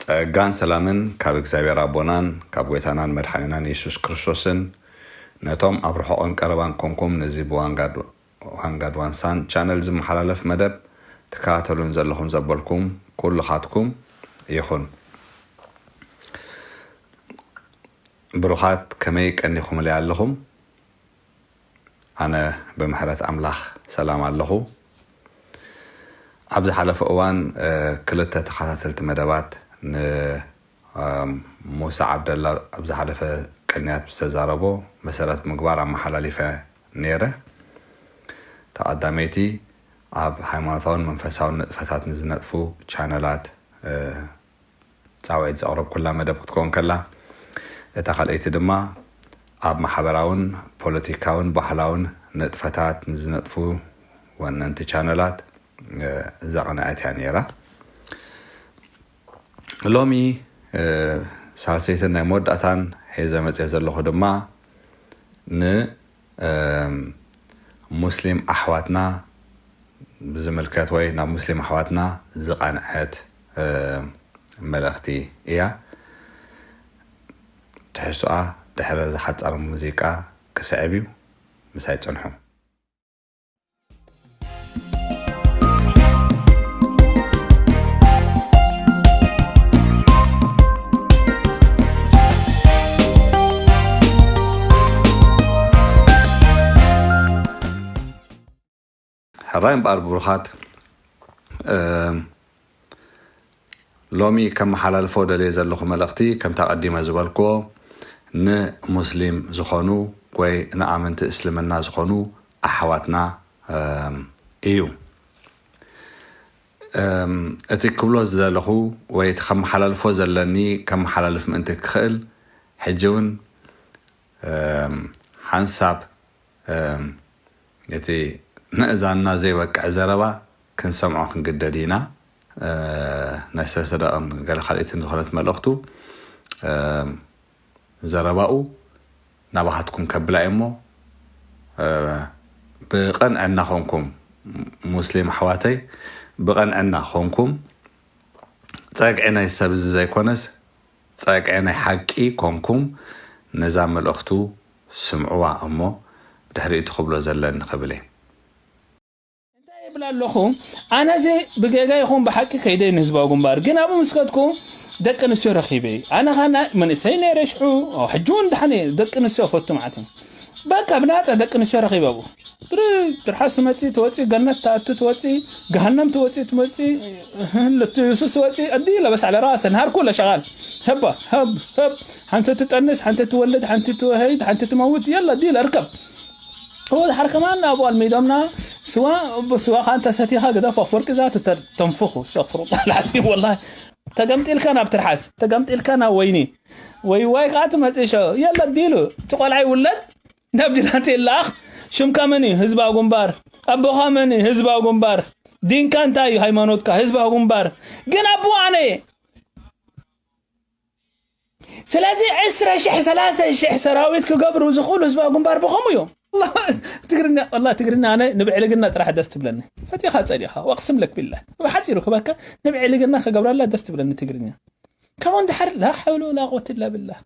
ጸጋን ሰላምን ካብ እግዚአብሔር አቦናን ካብ ጎይታናን መድኃኒናን ኢየሱስ ክርስቶስን ነቶም አብርሖን ቀረባን ኮንኩም ነዚ በዋንጋድ ዋንሳን ቻነል ዝመሓላለፍ መደብ ተካተሉን ዘለኹም ዘበልኩም ኩልኻትኩም ይኹን ብሩኻት ከመይ ቀኒኹም ለያለኹም አነ በመሕረት አምላኽ ሰላም ኣለኹ ኣብዚ ሓለፈ እዋን ክልተ ተኸታተልቲ መደባት ሙሳ ዓብደላ ኣብዚ ሓለፈ ቀንያት ዝተዛረቦ መሰረት ምግባር ኣመሓላሊፈ ነይረ ተቐዳመይቲ ኣብ ሃይማኖታውን መንፈሳውን ንጥፈታት ንዝነጥፉ ቻነላት ፃውዒት ዘቕረብ ኩላ መደብ ክትኮን ከላ እታ ካልአይቲ ድማ ኣብ ማሕበራውን ፖለቲካውን ባህላውን ንጥፈታት ንዝነጥፉ ወነንቲ ቻነላት ዘቕንዐት እያ ነይራ ሎሚ ሳልሰይትን ናይ መወዳእታን ሒዘ መፅአ ዘለኹ ድማ ሙስሊም ኣሕዋትና ብዝምልከት ወይ ናብ ሙስሊም ኣሕዋትና ዝቐንዐት መልእኽቲ እያ ትሕዝቶኣ ድሕሪ ዝሓፀረ ሙዚቃ ክስዕብ እዩ ምሳይ ፅንሑ حرايم بار بروخات لومي كم حلال فودا لي زلخو ملختي كم تقدم زبالكو ن مسلم زخونو وي نامنت اسلمنا زخونو احواتنا ايو اتي كبلو زلخو وي تخم حلال فو زلني كم حلال فمنتك خيل حجون حنساب يتي نأذانا زي وقع زربا كنسمعو كنقددينا ناس صدقن قال خليت دخلت ملختو زرباو نباحتكم كبلا امو بقنعنا خونكم مسلم حواتي بقنعنا خونكم صاقعنا يسبز زي كونس صاقعنا حقي كونكم نظام ملختو سمعوا امو دحريت خبلو زلن قبلي بلالخو انا زي بقيقا يخون بحكي كيدين هزباو قنبار قنا ابو مسكتكو دق نسيو رخيبي انا خانا من سيني رشحو او حجون دحني دق نسيو فوتو معتم بقى بناتا دق نسيو رخيب ابو ترحس متي توتي قنات تاتو توتي جهنم توتي تمتي يوسوس توتي اديله بس على راسه نهار كله شغال هبه هب حنت تتأنس حنت تولد حنت توهيد حنت تموت يلا ديل اركب هو الحركة مالنا أبو الميدمنا سواء خانت ستيها قد فورك ذات تنفخه استغفر الله العظيم والله تقمت إلكنا بترحس تقمت إلكنا ويني وي قاتم هتشو يلا اديله تقول عي ولد نبدي ناتي الأخ شم كامني هزبا قنبار أبو خامني هزبا قنبار دين كان تاي هايمانوتك هزبا قنبار قن أبو عني سلازي عسرة شح ثلاثة شح سراويتك قبر وزخول هزبا قنبار بخمو يوم والله تقرنا انا نبيع لقنا راح دست بلنا فتيخه صديقه واقسم لك بالله وحسيرك بك نبيع لقنا قبل لا دست بلنا تقرنا كمان دحر لا حول ولا قوه الا بالله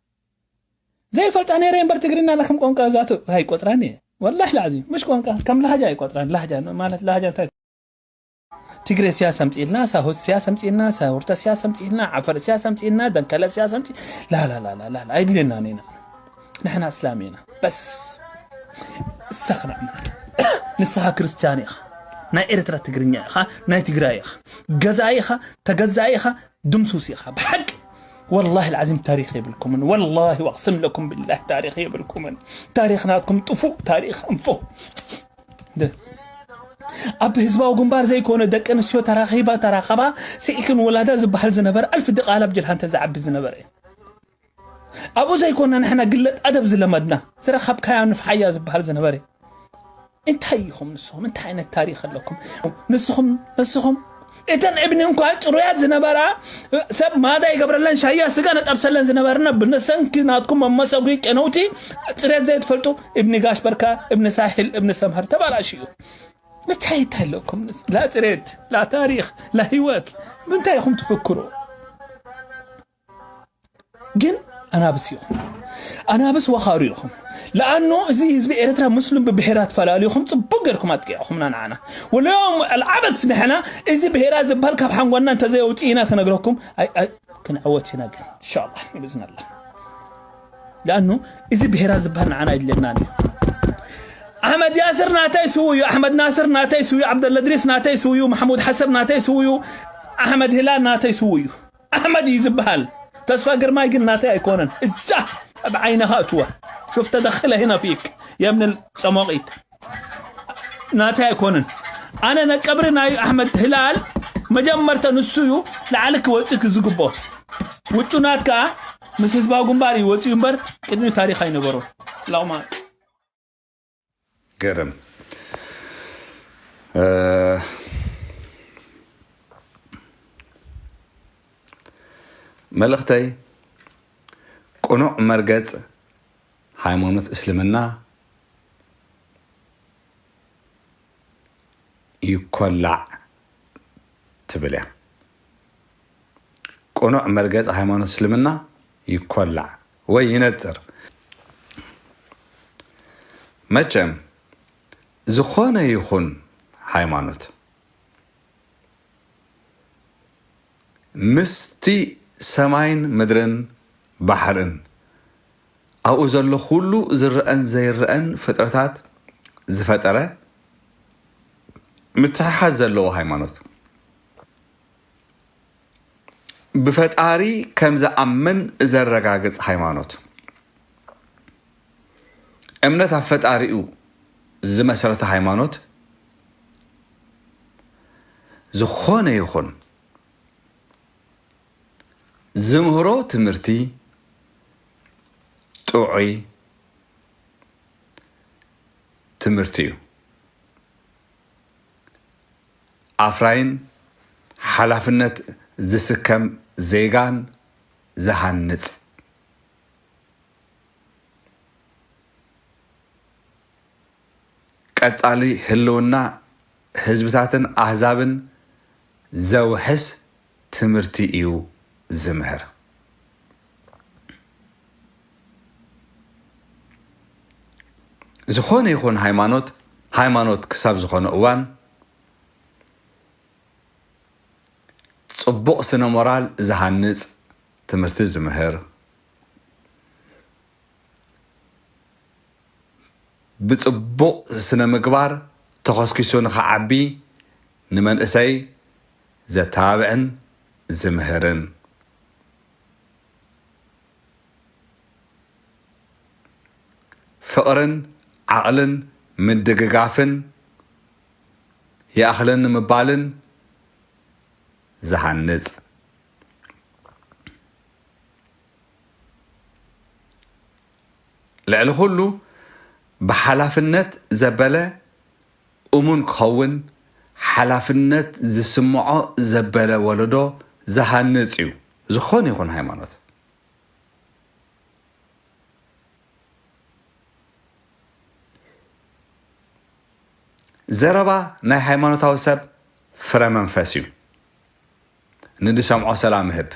زي فلت انا رين بر تقرنا لكم قنقا ذاته هاي قطراني والله العظيم مش قنقا كم لهجه يقطران لهجه مالت لهجه تقري سياسه مصيلنا ساهوت سياسه مصيلنا ساورت سياسه مصيلنا عفر سياسه مصيلنا دنكله سياسه مصيل لا لا لا لا لا ايدينا نينا نحن اسلامينا بس سخنا نسها كريستيانيخ نا إرترا تقرنيا خا نا تقرايخ جزايخ تجزايخ دمسوسيخ بحق والله العظيم تاريخي بالكم والله واقسم لكم بالله تاريخي بالكم تاريخناكم طفو تاريخ انفو اب حزباو جنبار زي كونه دق نسيو تراخبا سيكن ولاده زبحل زنبر 1000 دقالب جلهان تزعب زنبر ابو زي كنا نحن قلت ادب زلمدنا سرخب كيان في حياه زبحال زنبري انتهيهم نسهم انت عين التاريخ لكم نسهم اذن ابني انكم طريات زنبرا سب ماذا يقبر لنا شايا سغا نطبسلن زنبرنا بنسنكناتكم مسوي قنوتي طريات زي تفلطوا ابن غاش بركه ابن ساحل ابن سمهر تبالاشيو نتحيت لكم لا طريات لا تاريخ لا هيوات انتهيهم تفكروا جن أنا بسيهم أنا بس وخاريهم لأنه زي حزب إريترا مسلم ببحيرات فلاليهم تبقركم أتقيهم معنا واليوم العبث نحن إذا بحيرات زبال كاب حنقولنا أنت زي وتينا كنقرأكم أي كنعوتنا إن شاء الله بإذن الله لأنه إذا بحيرات زبال معنا إلنا أحمد ياسر ناتي سويو أحمد ناصر ناتي سويو عبد الله إدريس ناتي سويو محمود حسب ناتي سويو أحمد هلال ناتي سويو أحمد يزبهال تصفى قرماي قلنا ناتي أيكونن إزا بعينها أتوه شوف تدخله هنا فيك يا ابن السماقيت ناتي أيكونن أنا نكبرنا أحمد هلال مجمرت نسيو لعلك وصيك زقبو وچو ناتكا مسيس باغون باري وصي ينبر كدني تاريخ ينبرو لاو ما قرم ملختي قنوع مرقز ሃይማኖት እስልምና ይኮላዕ ትብለ قنوع مرقز ሃይማኖት እስልምና ይኮላዕ ወይ ይነጽር መቸም ዝኾነ ይኹን ሃይማኖት ምስቲ ሰማይን ምድርን ባሕርን ኣብኡ ዘሎ ኩሉ ዝርአን ዘይርአን ፍጥረታት ዝፈጠረ ምትሕሓዝ ዘለዎ ሃይማኖት ብፈጣሪ ከም ዝኣምን ዘረጋግጽ ሃይማኖት እምነት ኣብ ፈጣሪኡ ዝመሰረተ ሃይማኖት ዝኾነ ይኹን ዝምህሮ ትምህርቲ ጥዑይ ትምህርቲ እዩ ኣፍራይን ሓላፍነት ዝስከም ዜጋን ዝሃንጽ ቀጻሊ ህልውና ህዝብታትን ኣህዛብን ዘውሕስ ትምህርቲ እዩ ዝምህር ዝኾነ ይኹን ሃይማኖት ክሳብ ዝኾነ እዋን ጽቡቕ ስነ ሞራል ዝሃንጽ ትምህርቲ ዝምህር ብጽቡቕ ስነ ምግባር ተኸስኪሱ ንኽዓቢ ንመንእሰይ ዘታብዕን ዝምህርን ፍቕርን ዓቕልን ምድግጋፍን የኣኽልን ምባልን ዝሃንጽ ልዕሊ ኩሉ ብሓላፍነት ዘበለ እሙን ክኸውን ሓላፍነት ዝስምዖ ዘበለ ወለዶ ዝሃንጽ እዩ ዝኾነ ይኹን ሃይማኖት ዘረባ ናይ ሃይማኖታዊ ሰብ ፍረ መንፈስ እዩ ንድሰምዖ ሰላም ህብ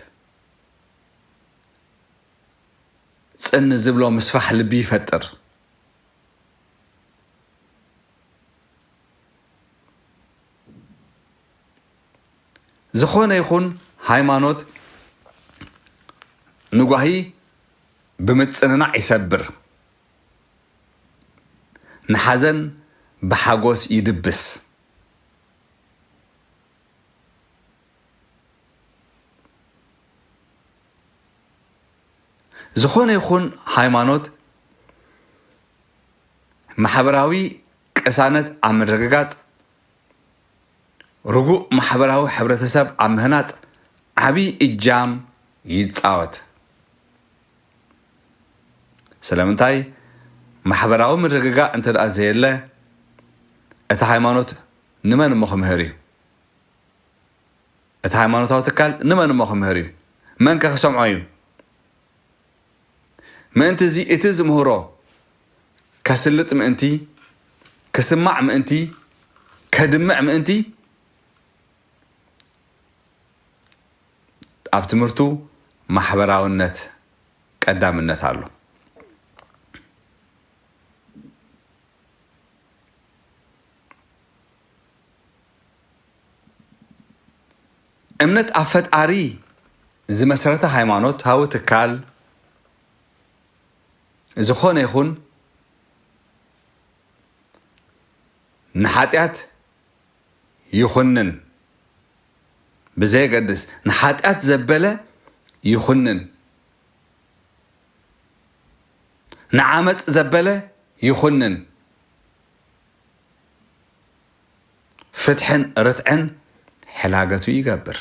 ጽን ዝብሎ ምስፋሕ ልቢ ይፈጥር ዝኾነ ይኹን ሃይማኖት ንጓሂ ብምጽንናዕ ይሰብር ንሓዘን بحاجوس يدبس زخون يخون هايمانوت محبراوي كسانت عم الرقاقات رجوع محبراوي حبرتسب عم هنات عبي الجام يتساوت سلامتاي محبراوي من الرقاقات انت الأزهر له أنت هايمانوت نمان مخمهري أنت هايمانوت أو تكال نمان مخمهري من كخسم عيو ما أنت زي إتز مهرو كسلت ما أنتي كسمع ما أنتي كدمع ما أنتي أبتمرتو محبراو النت ቀዳምነት ኣሎ እምነት አፈጣሪ ዝመሰረተ ሃይማኖት ሃው ትካል ዝኾነ ይኹን ንኃጢአት ይኹንን ብዘይገድስ ንኃጢአት ዘበለ ይኹንን ንዓመፅ ዘበለ ይኹንን ፍትሕን ርትዕን ሕላገቱ ይገብር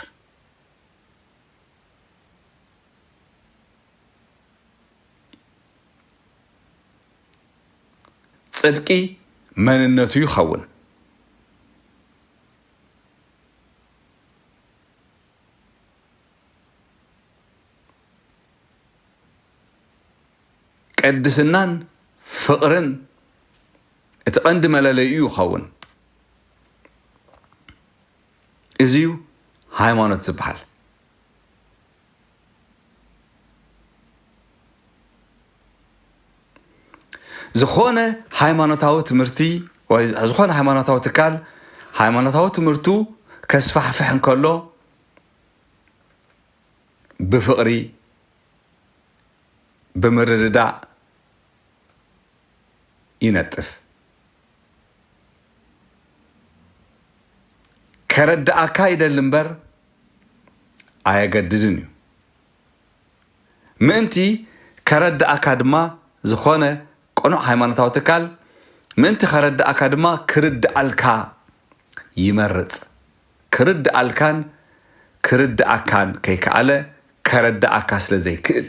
ጽድቂ መንነቱ ይኸውን ቅድስናን ፍቅርን እትቀንዲ መለለዩ ይኸውን እዚዩ ሃይማኖት ዝበሃል ዝኾነ ሃይማኖታዊ ትምህርቲ ወይ ዝኾነ ሃይማኖታዊ ትካል ሃይማኖታዊ ትምህርቱ ከስፋሕፍሕ እንከሎ ብፍቅሪ ብምርድዳእ ይነጥፍ ከረዳእካ ይደል እምበር አየገድድን እዩ ምእንቲ ከረዳእካ ድማ ዝኾነ ቆኑዕ ሃይማኖታዊ ትካል ምእንቲ ከረዳእካ ድማ ክርዳእልካ ይመርፅ ክርዳእልካን ክርዳእካን ከይከኣለ ከረዳእካ ስለ ዘይክእል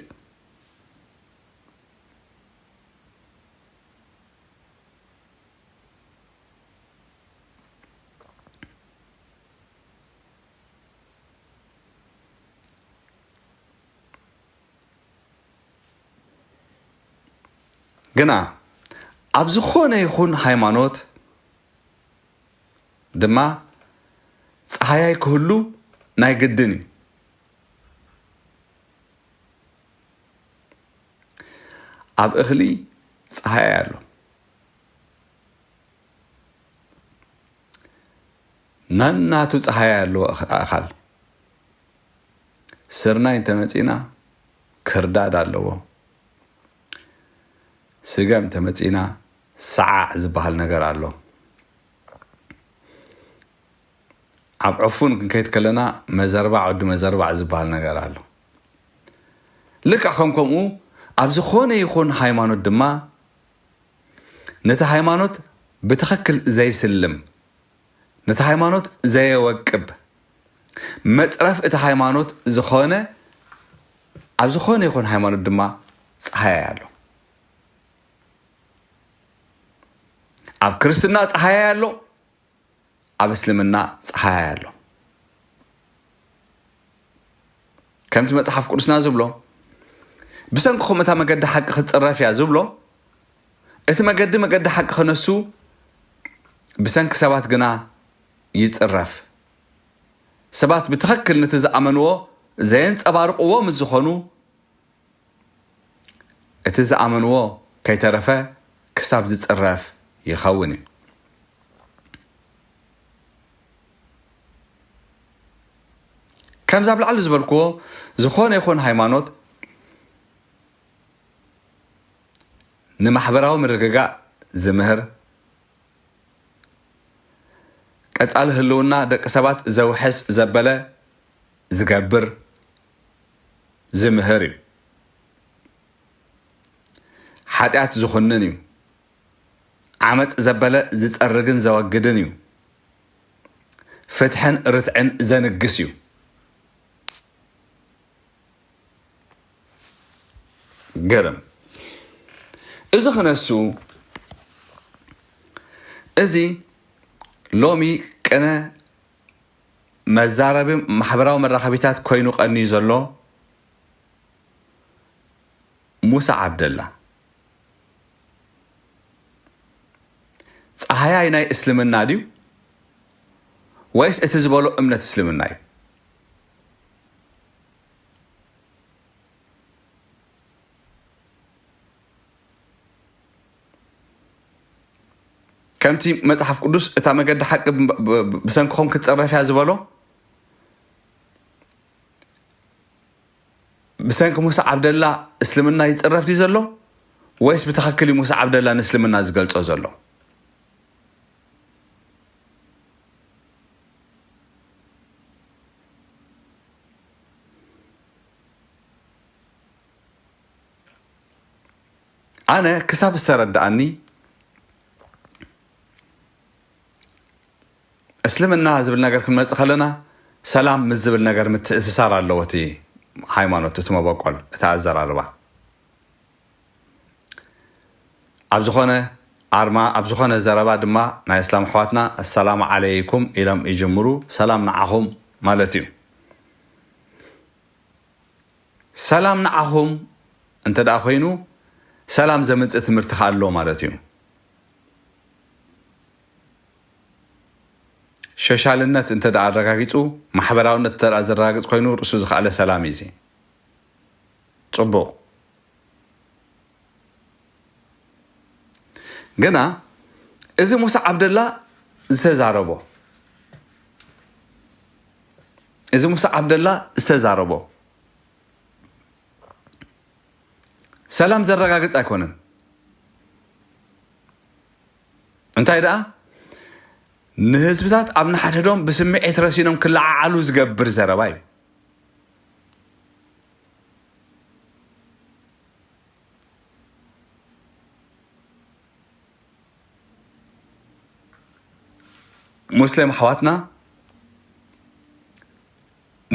ግና ኣብ ዝኾነ ይኹን ሃይማኖት ድማ ፀሓያይ ክህሉ ናይ ግድን እዩ ኣብ እኽሊ ፀሓያይ ኣሎ ናናቱ ፀሓያይ ኣሎ ኣኻል ስርናይ እንተመፂና ክርዳድ ኣለዎ ስገም ተመፂና ሰዓዕ ዝበሃል ነገር ኣሎ ኣብ ዕፉን ክንከይድ ከለና መዘርባዕ ወዲ መዘርባዕ ዝበሃል ነገር ኣሎ ልክዕ ከምኡ ኣብ ዝኾነ ይኹን ሃይማኖት ድማ ነቲ ሃይማኖት ብትኽክል ዘይስልም ነቲ ሃይማኖት ዘየወቅብ መፅረፍ እቲ ሃይማኖት ዝኾነ ኣብ ዝኾነ ይኹን ሃይማኖት ድማ ፀሓያይ ኣሎ ኣብ ክርስትና ፀሓያይ ኣሎ ኣብ እስልምና ፀሓያይ ኣሎ ከምቲ መጽሓፍ ቅዱስና ዝብሎ ብሰንኪኹም እታ መገዲ ሓቂ ክትፅረፍ እያ ዝብሎ እቲ መገዲ ሓቂ ክነሱ ብሰንኪ ሰባት ግና ይፅረፍ ሰባት ብትኽክል ነቲ ዝኣመንዎ ዘየንፀባርቕዎ ምስ ዝኾኑ እቲ ዝኣመንዎ ከይተረፈ ክሳብ ዝፅረፍ ይኸውን እዩ ከምዚ ኣብ ላዕሊ ዝበልክዎ ዝኾነ ይኹን ሃይማኖት ንማሕበራዊ ምርግጋእ ዝምህር ቀጻሊ ህልውና ደቂ ሰባት ዘውሕስ ዘበለ ዝገብር ዝምህር እዩ ሓጢአት ዝኹንን እዩ ዓመፅ ዘበለ ዝፀርግን ዘወግድን እዩ ፍትሕን ርትዕን ዘንግስ እዩ ገርም እዚ ክነሱ እዚ ሎሚ ቅነ መዛረቢ ማሕበራዊ መራኸቢታት ኮይኑ ቀንዩ ዘሎ ሙሳ ዓብደላ ፀሓያይ ናይ እስልምና ድዩ ወይስ እቲ ዝበሎ እምነት እስልምና እዩ كمتي مصحف قدوس اتا مقد حق بسنكم كتصرف يا زبالو بسنك موسى عبد الله اسلمنا يتصرف دي زلو ويس بتخكلي موسى عبد الله نسلمنا زقلصو زلو أنا كسب استردعني اسلمنا زبل نجار كم نتخلنا سلام مزبل نجار متأسسار على لوتي ሃይማኖት ትመበቆል ተአዘራርባ ኣብዝኾነ ኣርማ ኣብዝኾነ ዘረባ ድማ ናይ እስላም ኣሕዋትና አሰላሙ ዓለይኩም ኢሎም ይጅምሩ ሰላም ንዓኹም ማለት እዩ ሰላም ንዓኹም እንተ ደኣ ኮይኑ ሰላም ዘመጽእ ትምህርቲ ካሎ ማለት እዩ ሸሻልነት እንተ ደኣ አረጋጊጹ ማሕበራውነት እንተ ደኣ ዘረጋግጽ ኮይኑ ርእሱ ዝኸኣለ ሰላም እዩ ጽቡቕ ገና እዚ ሙሳ ዓብደላ ዝተዛረቦ ሰላም ዘረጋግጽ ኣይኮነን እንታይ ደኣ ንህዝብታት ኣብ ንሓደዶም ብስምዒት ረሲኖም ክለዓዓሉ ዝገብር ዘረባ እዩ ሙስሊም ኣሕዋትና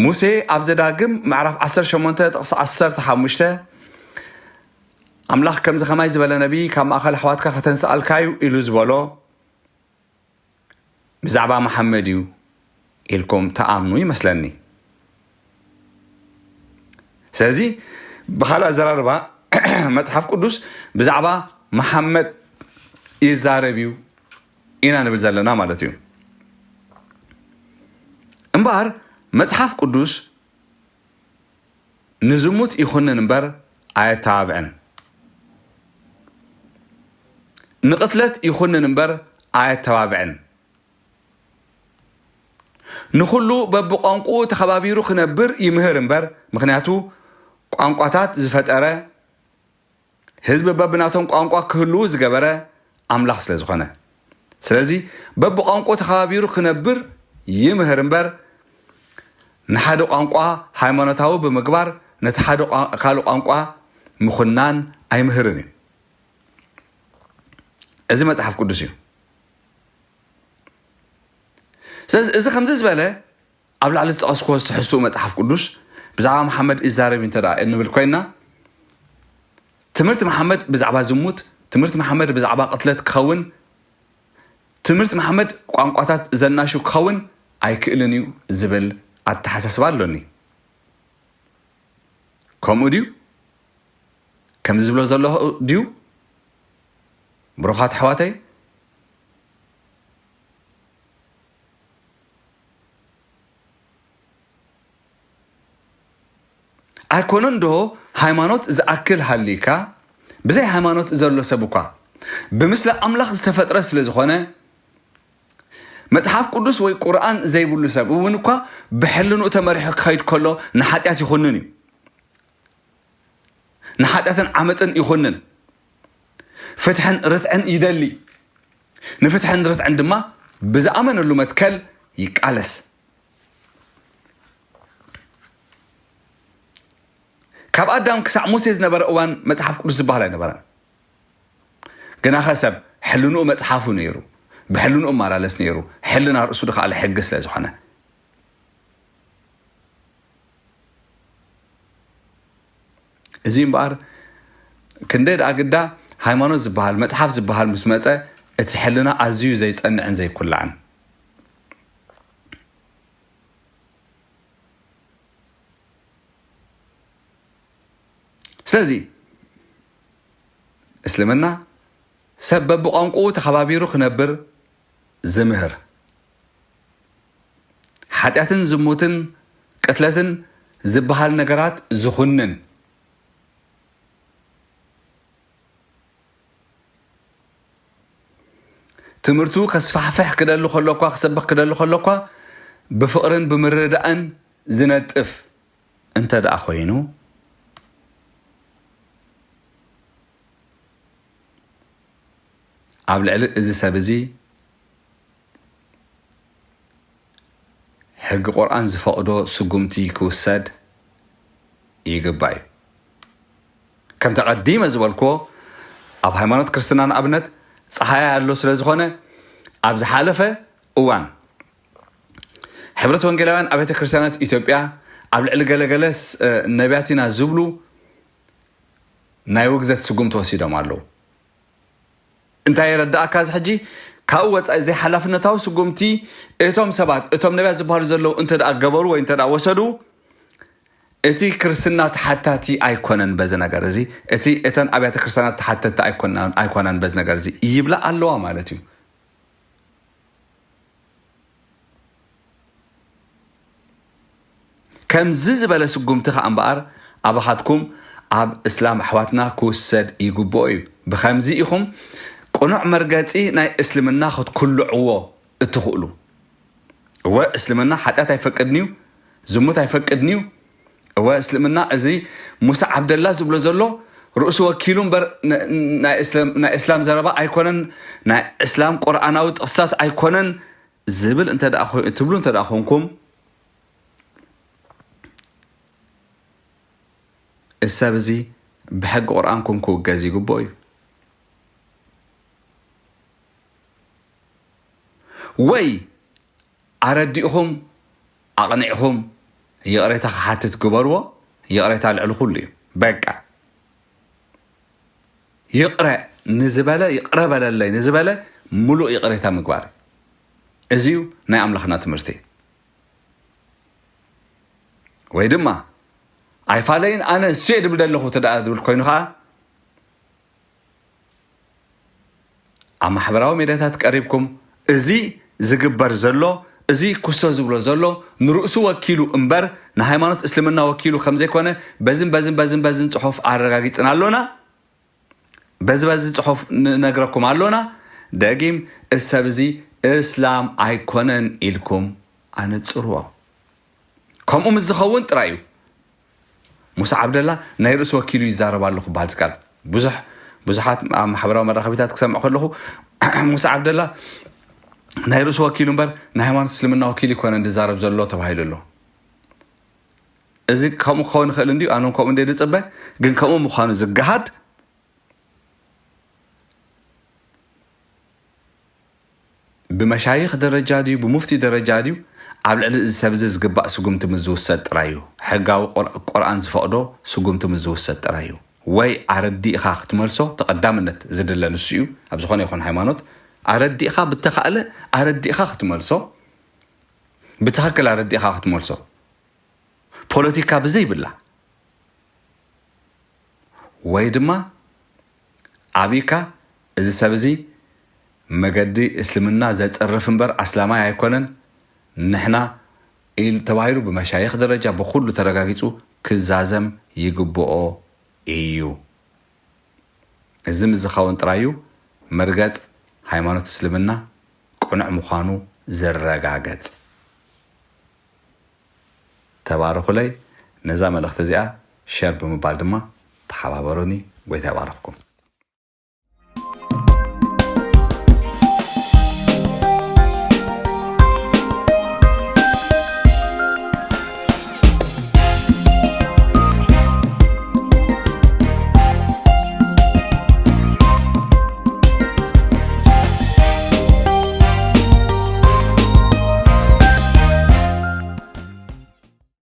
ሙሴ ኣብ ዘዳግም ምዕራፍ 18 ጥቕሲ 15 ኣምላኽ ከምዚ ከማይ ዝበለ ነቢ ካብ ማእኸል ኣሕዋትካ ከተንስኣልካዩ ኢሉ ዝበሎ ብዛዕባ መሐመድ እዩ ኢልኩም ተኣምኑ ይመስለኒ ስለዚ ብኻልእ ኣዘራርባ መጽሓፍ ቅዱስ ብዛዕባ መሐመድ ይዛረብ እዩ ኢና ንብል ዘለና ማለት እዩ እምበር መጽሓፍ ቅዱስ ንዝሙት ይኹንን እምበር ኣየተባብዕን ንቕትለት ይኹንን እምበር ኣየተባብዕን ንኹሉ በብቋንቁ ተኸባቢሩ ክነብር ይምህር እምበር ምክንያቱ ቋንቋታት ዝፈጠረ ህዝቢ በብናቶም ቋንቋ ክህልው ዝገበረ ኣምላኽ ስለ ዝኾነ ስለዚ በብቋንቁ ተኸባቢሩ ክነብር ይምህር እምበር ንሓደ ቋንቋ ሃይማኖታዊ ብምግባር ነቲ ሓደ ካልእ ቋንቋ ምኹናን ኣይምህርን እዩ እዚ መጽሓፍ ቅዱስ እዩ ስለዚ እዚ ከምዚ ዝበለ ኣብ ላዕሊ ዝጠቐስክዎ ዝተሕዝትኡ መጽሓፍ ቅዱስ ብዛዕባ መሐመድ ይዛረብ እንተ ደኣ እንብል ኮይና ትምህርቲ መሐመድ ብዛዕባ ዝሙት ትምህርቲ መሐመድ ብዛዕባ ቅትለት ክኸውን ትምህርቲ መሐመድ ቋንቋታት ዘናሹ ክኸውን ኣይክእልን እዩ ዝብል ኣተሓሳስባ ኣሎኒ ከምኡ ድዩ ከምዚ ዝብሎ ዘለኹ ድዩ ብሩኻት ኣሕዋተይ ኣይኮነን ዶ ሃይማኖት ዝኣክል ሃሊካ ብዘይ ሃይማኖት ዘሎ ሰብ እኳ ብምስሊ ኣምላኽ ዝተፈጥረ ስለ ዝኾነ መጽሓፍ ቅዱስ ወይ ቁርኣን ዘይብሉ ሰብ እውን እኳ ብሕልንኡ ተመሪሑ ክኸይድ ከሎ ንሓጢኣት ይኹንን እዩ ንሓጢኣትን ዓመፅን ይኹንን ፍትሕን ርትዕን ይደሊ ንፍትሕን ርትዕን ድማ ብዝኣመነሉ መትከል ይቃለስ ካብ ኣዳም ክሳዕ ሙሴ ዝነበረ እዋን መጽሓፍ ቅዱስ ዝበሃል ኣይነበረን ግና ኸ ሰብ ሕልንኡ መጽሓፉ ነይሩ ብሕልንኡ ማላለስ ነይሩ ሕልና ርእሱ ድኸኣለ ሕጊ ስለ ዝኾነ እዚ እምበኣር ክንደይ ደኣ ግዳ ሃይማኖት ዝበሃል መጽሓፍ ዝበሃል ምስ መፀ እቲ ሕልና ኣዝዩ ዘይጸንዕን ዘይኩላዕን ስለዚ እስልምና ሰብ በብቋንቁኡ ተኸባቢሩ ክነብር ዝምህር ሓጢኣትን ዝሙትን ቅትለትን ዝበሃል ነገራት ዝኹንን ትምህርቱ ከስፋሕፈሕ ክደሉ ከለኳ ክሰብኽ ክደሉ ከለኳ ብፍቕርን ብምርዳእን ዝነጥፍ እንተ ደኣ ኮይኑ ኣብ ልዕሊ እዚ ሰብ እዚ ሕጊ ቁርኣን ዝፈቕዶ ስጉምቲ ክውሰድ ይግባእ እዩ ከም ተቐዲመ ዝበልክዎ ኣብ ሃይማኖት ክርስትና ንኣብነት ፀሓያ ኣሎ ስለ ዝኾነ ኣብ ዝሓለፈ እዋን ሕብረት ወንጌላውያን ኣብ ቤተ ክርስቲያናት ኢትዮጵያ ኣብ ልዕሊ ገለገለ ነቢያት ኢና ዝብሉ ናይ ውግዘት ስጉም ተወሲዶም ኣለዉ እንታይ የረዳእካ እዚ ሕጂ ካብኡ ወፃኢ ዘይሓላፍነታዊ ስጉምቲ እቶም ሰባት እቶም ነቢያት ዝበሃሉ ዘለዉ እንተ ደኣ ገበሩ ወይ እንተ ደኣ ወሰዱ እቲ ክርስትና ተሓታቲ ኣይኮነን በዚ ነገር እዚ እቲ እተን ኣብያተ ክርስቲያናት ተሓተቲ ኣይኮነን በዚ ነገር እዚ ይብላ ኣለዋ ማለት እዩ ከምዚ ዝበለ ስጉምቲ ከዓ እምበኣር ኣባኻትኩም ኣብ እስላም ኣሕዋትና ክውሰድ ይግብኦ እዩ ብከምዚ ኢኹም ቁኑዕ መርገፂ ናይ እስልምና ክትኩልዕዎ እትኽእሉ እወ እስልምና ሓጢኣት ኣይፈቅድንዩ ዝሙት ኣይፈቅድንዩ እወ እስልምና እዚ ሙሳ ዓብደላ ዝብሎ ዘሎ ርእሱ ወኪሉ እምበር ናይ እስላም ዘረባ ኣይኮነን ናይ እስላም ቁርኣናዊ ጥቕስታት ኣይኮነን ዝብል ትብሉ እንተ ደኣ ኮንኩም السبب زي بحق قرآنكم كوجازي قبوي وي أردئهم أقنعهم يقريتها حتى تكبروا يقريتها على الخلي بقى يقرأ نزبالة يقرأ بلا اللي نزبالة ملو يقريتها مقبار ازيو نعم لخنا تمرتي ويدما ኣይፋለይን ኣነ እሱየ ድብል ኣለኹ ተደኣ ዝብል ኮይኑ ከዓ ኣብ ማሕበራዊ ሜድያታት ቀሪብኩም እዚ ዝግበር ዘሎ እዚ ኩሶ ዝብሎ ዘሎ ንርእሱ ወኪሉ እምበር ንሃይማኖት እስልምና ወኪሉ ከም ዘይኮነ በዝን ፅሑፍ ኣረጋጊፅና ኣሎና በዚ ፅሑፍ ነግረኩም ኣሎና ደጊም እሰብ እዚ እስላም ኣይኮነን ኢልኩም ኣነፅርዎ ከምኡ ምስ ዝኸውን ጥራይ እዩ موسى عبد الله نيرس وكيلو يزارب الله خبالت قال بزحات محبرة مراقبتات كسمع كله موسى عبد الله نيرس وكيلو بر نهيمان سلمنا وكيل يكون عند زارب زلوا تبهيل له إذا كم خون خلندي أنا كم عندي تصبح جن كم مخان زجهاد بمشايخ درجاتي بمفتي درجاتي عبل السبزز جبأ سجوم تمزوسات رايو حجاو قرآن زفقدو سجوم تمزوسات رايو وي عردي إخا ختملسو تقدمنت زد الله نسيو أبزخون يكون حيمانوت عردي إخا بتخاله عردي إخا ختملسو بتهكل عردي إخا ختملسو بوليتيكا بزي بالله وي دما عبيكا إذا سبزي مجدي إسلامنا زاد الرفنبر أسلامي يكونن نحنا تبايرو بمشايخ درجة بخلو ترقاقيتو كزازم يقبؤو إيو الزم الزخاون ترايو مرقات هايمانوت اسلامنا قنع مخانو زرقاقات تبارخو لي نظام الاختزاء شرب مبالدما تحبابروني ويتبارخكم